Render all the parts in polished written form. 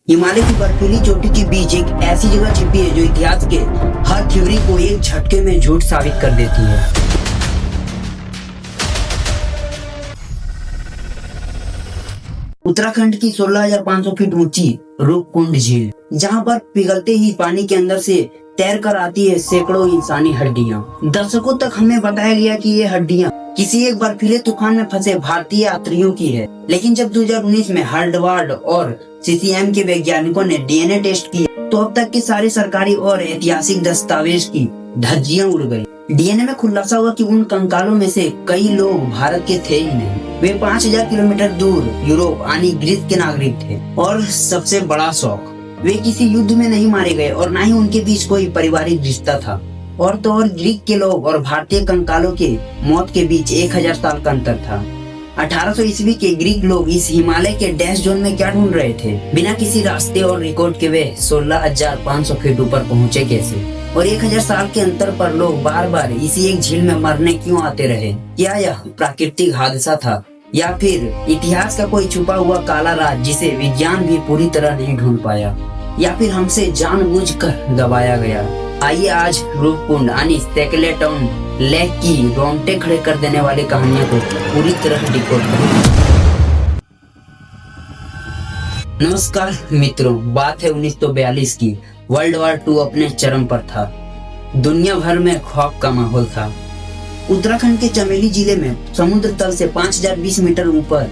हिमालय की बर्फीली चोटी के बीच एक ऐसी जगह छिपी है जो इतिहास के हर थ्योरी को एक झटके में झूठ साबित कर देती है। उत्तराखंड की 16,500 फीट ऊंची रूपकुंड झील, जहां पर पिघलते ही पानी के अंदर से तैर कर आती है सैकड़ों इंसानी हड्डियां। दशकों तक हमें बताया गया कि ये हड्डियां किसी एक बर्फीले तूफान में फंसे भारतीय यात्रियों की है, लेकिन जब 2019 में हार्वर्ड और सीसीएम के वैज्ञानिकों ने डीएनए टेस्ट किया तो अब तक के सारे सरकारी और ऐतिहासिक दस्तावेज की धज्जियां उड़ गई। डीएनए में खुलासा हुआ कि उन कंकालों में से कई लोग भारत के थे ही नहीं, वे 5,000 किलोमीटर दूर यूरोप यानी ग्रीस के नागरिक थे। और सबसे बड़ा शौक, वे किसी युद्ध में नहीं मारे गए और न ही उनके बीच कोई पारिवारिक रिश्ता था। और तो और ग्रीक के लोग और भारतीय कंकालों के मौत के बीच 1,000 साल का अंतर था। 1800 ईस्वी के ग्रीक लोग इस हिमालय के डैश जोन में क्या ढूंढ रहे थे? बिना किसी रास्ते और रिकॉर्ड के वे 16,500 फीट ऊपर पहुंचे कैसे? और 1,000 साल के अंतर पर लोग बार बार इसी एक झील में मरने क्यों आते रहे? क्या यह प्राकृतिक हादसा था या फिर इतिहास का कोई छुपा हुआ काला राज जिसे विज्ञान भी पूरी तरह नहीं ढूंढ पाया, या फिर हमसे जानबूझकर दबाया गया? आइए आज रूपकुंड यानी स्केलेटन लेक की रोंगटे खड़े कर देने वाली कहानियों को पूरी तरह डिकोड करें। नमस्कार मित्रों, बात है 1942 की। वर्ल्ड वॉर 2 अपने चरम पर था। दुनिया भर में खौफ का माहौल था। उत्तराखंड के चमेली जिले में समुद्र तल से 5,020 मीटर ऊपर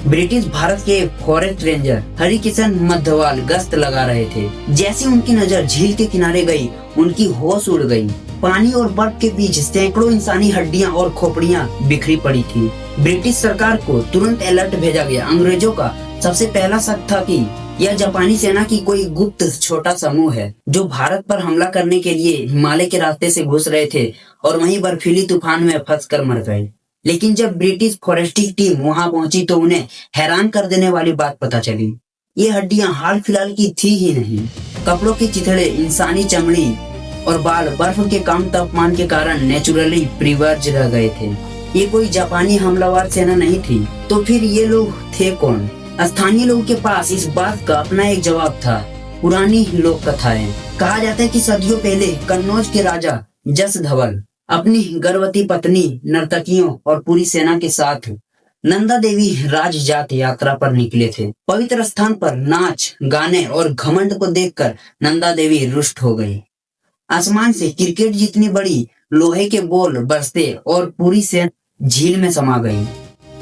ब्रिटिश भारत के फॉरेस्ट रेंजर हरिकिशन मध्यवाल गश्त लगा रहे थे। जैसे उनकी नजर झील के किनारे गई, उनकी होश उड़ गई। पानी और बर्फ के बीच सैकड़ों इंसानी हड्डियां और खोपड़ियां बिखरी पड़ी थी। ब्रिटिश सरकार को तुरंत अलर्ट भेजा गया। अंग्रेजों का सबसे पहला शक था कि यह जापानी सेना की कोई गुप्त छोटा समूह है जो भारत पर हमला करने के लिए हिमालय के रास्ते से घुस रहे थे और वहीं बर्फीली तूफान में फंस कर मर गए। लेकिन जब ब्रिटिश फॉरेस्टिक टीम वहां पहुंची तो उन्हें हैरान कर देने वाली बात पता चली। ये हड्डियां हाल फिलहाल की थी ही नहीं। कपड़ों के चिथड़े, इंसानी चमड़ी और बाल बर्फ के कम तापमान के कारण नेचुरली प्रिजर्व रह गए थे। ये कोई जापानी हमलावर सेना नहीं थी। तो फिर ये लोग थे कौन? स्थानीय लोगों के पास इस बात का अपना एक जवाब था। पुरानी लोक कथाएं। कहा जाता है कि सदियों पहले कन्नौज के राजा जस धवल अपनी गर्भवती पत्नी, नर्तकियों और पूरी सेना के साथ नंदा देवी राजजात यात्रा पर निकले थे। पवित्र स्थान पर नाच, गाने और घमंड को देखकर नंदा देवी रुष्ट हो गई। आसमान से क्रिकेट जितनी बड़ी लोहे के बॉल बरसते और पूरी सेना झील में समा गई।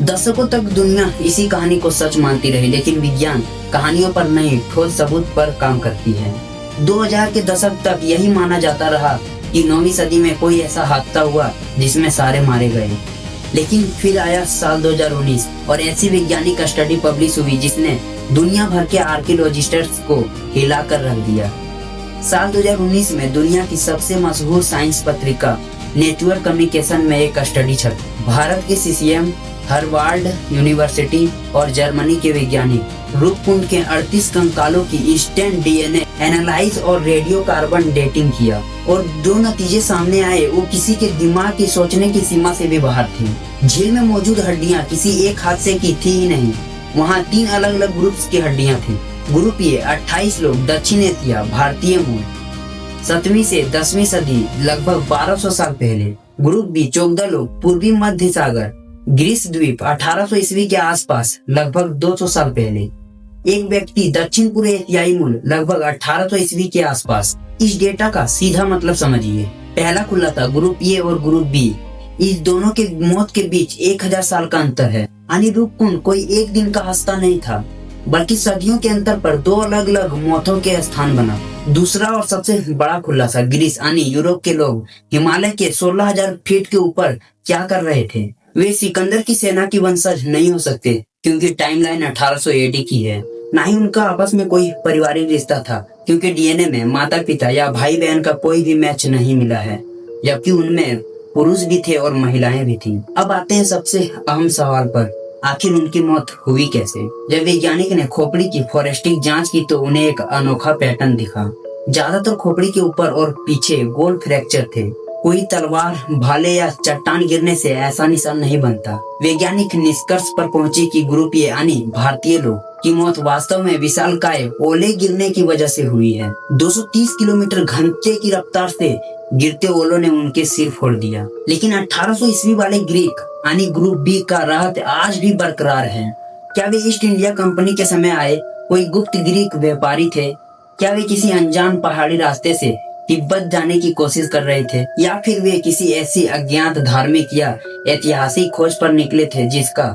दशकों तक दुनिया इसी कहानी को सच मानती रही, लेकिन विज्ञान कहानियों पर नहीं, ठोस सबूत पर काम करती है। 2000 के दशक तक यही माना जाता रहा कि 9वीं सदी में कोई ऐसा हादसा हुआ जिसमें सारे मारे गए। लेकिन फिर आया साल 2019 और ऐसी वैज्ञानिक स्टडी पब्लिश हुई जिसने दुनिया भर के आर्कियोलॉजिस्ट्स को हिलाकर रख दिया। साल 2019 में दुनिया की सबसे मशहूर साइंस पत्रिका नेचर कम्युनिकेशन में एक स्टडी छपी। भारत के सीसीएम, हार्वर्ड यूनिवर्सिटी और जर्मनी के वैज्ञानिक रूपकुंड के 38 कंकालों की इंस्टेंट डीएनए एनालाइज और रेडियो कार्बन डेटिंग किया और जो नतीजे सामने आए वो किसी के दिमाग की सोचने की सीमा से भी बाहर थी। झील में मौजूद हड्डियां किसी एक हादसे की थी ही नहीं, वहाँ 3 अलग अलग ग्रुप्स की हड्डियां थी। ग्रुप ए 28 लोग दक्षिण एशिया, भारतीय मूल, 7वीं से 10वीं सदी लगभग 1200 साल पहले। ग्रुप बी 14 लोग पूर्वी मध्य सागर, ग्रीस द्वीप 1800 ईस्वी के आसपास लगभग 200 साल पहले। एक व्यक्ति दक्षिण पूर्व एशियाई मूल लगभग 1800 ईस्वी के आसपास। इस डेटा का सीधा मतलब समझिए। पहला खुला था ग्रुप ए और ग्रुप बी। इस दोनों के मौत के बीच 1,000 साल का अंतर है। यानी रूपकुंड कोई एक दिन का हादसा नहीं था, बल्कि सदियों के अंतर पर 2 अलग अलग मौतों के स्थान बना। दूसरा और सबसे बड़ा खुलासा, ग्रीस यानी यूरोप के लोग हिमालय के 16,000 फीट के ऊपर क्या कर रहे थे? वे सिकंदर की सेना की वंशज नहीं हो सकते क्योंकि टाइमलाइन 1800 एडी की है। ना ही उनका आपस में कोई पारिवारिक रिश्ता था क्योंकि डीएनए में माता पिता या भाई बहन का कोई भी मैच नहीं मिला है, जबकि उनमें पुरुष भी थे और महिलाएं भी थीं। अब आते हैं सबसे अहम सवाल पर, आखिर उनकी मौत हुई कैसे? जब वैज्ञानिक ने खोपड़ी की फॉरेस्टिक जांच की तो उन्हें एक अनोखा पैटर्न दिखा। ज्यादातर खोपड़ी के ऊपर और पीछे गोल फ्रैक्चर थे। कोई तलवार, भाले या चट्टान गिरने से ऐसा निशान नहीं बनता। वैज्ञानिक निष्कर्ष पर पहुंचे कि यूरोपीय यानी भारतीय लोग की मौत वास्तव में विशालकाय ओले गिरने की वजह से हुई है। 230 किलोमीटर घंटे की रफ्तार से गिरते ओलों ने उनके सिर फोड़ दिया। लेकिन 1800 ईस्वी वाले ग्रीक यानी ग्रुप बी का रहस्य आज भी बरकरार है। क्या वे ईस्ट इंडिया कंपनी के समय आए कोई गुप्त ग्रीक व्यापारी थे? क्या वे किसी अनजान पहाड़ी रास्ते से तिब्बत जाने की कोशिश कर रहे थे, या फिर वे किसी ऐसी अज्ञात धार्मिक या ऐतिहासिक खोज पर निकले थे जिसका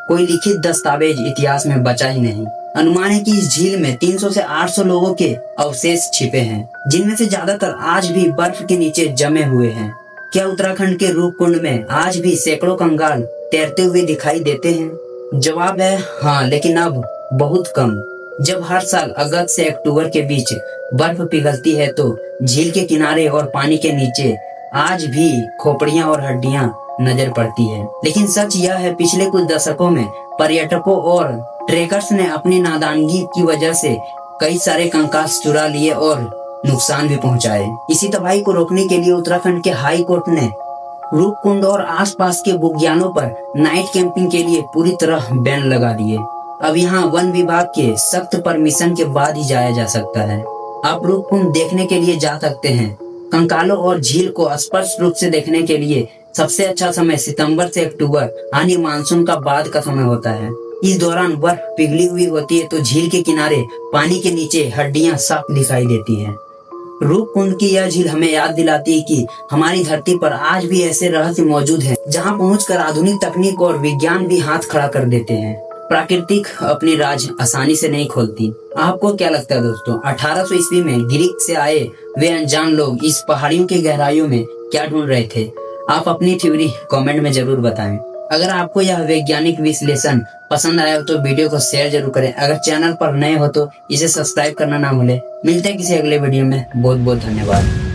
कोई लिखित दस्तावेज इतिहास में बचा ही नहीं? अनुमान है कि इस झील में 300 से 800 लोगों के अवशेष छिपे हैं, जिनमें से ज्यादातर आज भी बर्फ के नीचे जमे हुए हैं। क्या उत्तराखंड के रूपकुंड में आज भी सैकड़ों कंगाल तैरते हुए दिखाई देते हैं? जवाब है हाँ, लेकिन अब बहुत कम। जब हर साल अगस्त से अक्टूबर के बीच बर्फ पिघलती है तो झील के किनारे और पानी के नीचे आज भी खोपड़ियां और हड्डियां नजर पड़ती है। लेकिन सच यह है, पिछले कुछ दशकों में पर्यटकों और ट्रेकर्स ने अपनी नादानगी की वजह से कई सारे कंकास चुरा लिए और नुकसान भी पहुंचाए। इसी तबाही को रोकने के लिए उत्तराखंड के हाई कोर्ट ने रूपकुंड और आसपास के बुग्यालों पर नाइट कैंपिंग के लिए पूरी तरह बैन लगा दिए। अब यहाँ वन विभाग के सख्त परमिशन के बाद ही जाया जा सकता है। आप रूपकुंड देखने के लिए जा सकते हैं। कंकालों और झील को स्पष्ट रूप से देखने के लिए सबसे अच्छा समय सितंबर से अक्टूबर यानी मानसून का बाद का समय होता है। इस दौरान बर्फ पिघली हुई होती है तो झील के किनारे पानी के नीचे हड्डियां साफ दिखाई देती हैं। रूपकुंड की यह झील हमें याद दिलाती है कि हमारी धरती पर आज भी ऐसे रहस्य मौजूद हैं, जहां पहुंचकर आधुनिक तकनीक और विज्ञान भी हाथ खड़ा कर देते हैं। प्राकृतिक अपनी राज आसानी से नहीं खोलती। आपको क्या लगता है दोस्तों, 1800 ईस्वी में ग्रीक से आए वे अनजान लोग इस पहाड़ियों की गहराइयों में क्या ढूंढ रहे थे? आप अपनी थ्योरी कमेंट में जरूर बताएं। अगर आपको यह वैज्ञानिक विश्लेषण पसंद आया हो तो वीडियो को शेयर जरूर करें। अगर चैनल पर नए हो तो इसे सब्सक्राइब करना ना भूलें। मिलते हैं किसी अगले वीडियो में। बहुत बहुत धन्यवाद।